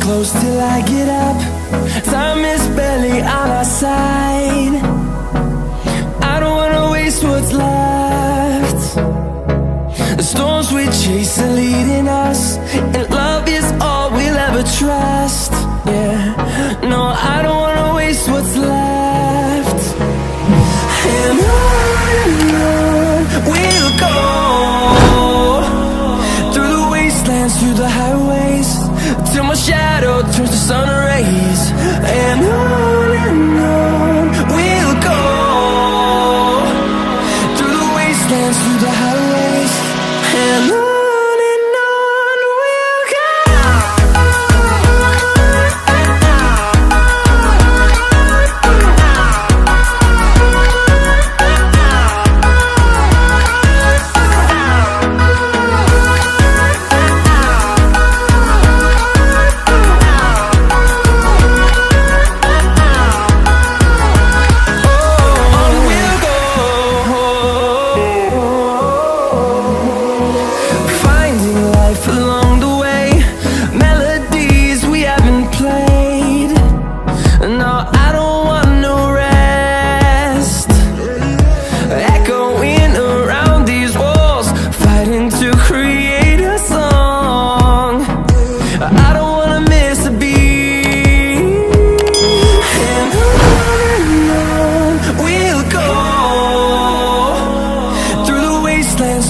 close till I get up. Time is barely on our side. I don't wanna waste what's left. The storms we chase are leading us, and love is all we'll ever trust. Yeah, no, I don't wanna waste what's left. And on we'll go, through the wastelands, through the highways, till my shadow turns to sun rays. And on we'll go, through the wastelands, through the highways, and on.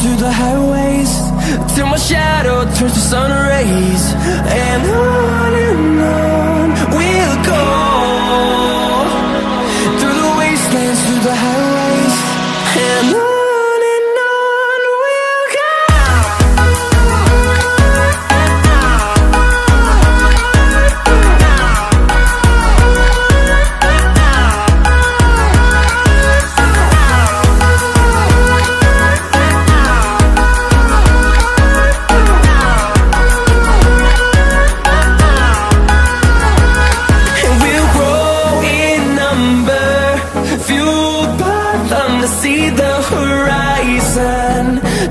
Through the highways, till my shadow turns to sun rays. And on we'll go, through the wastelands, through the highways, and on. See the horizon,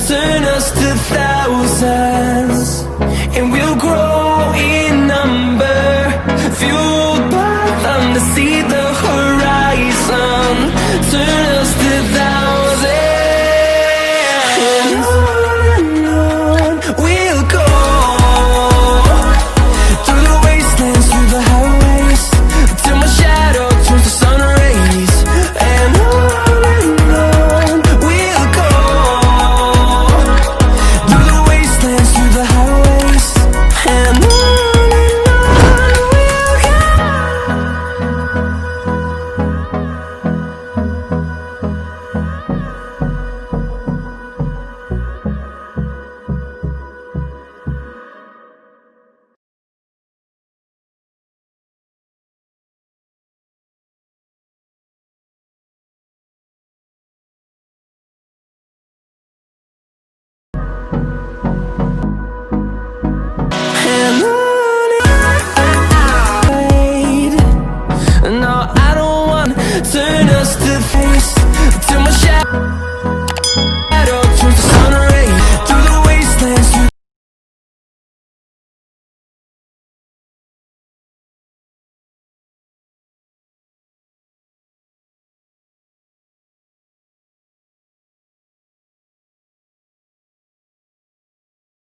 turn us to thousands, and we'll grow in number, fueled by them to see the horizon.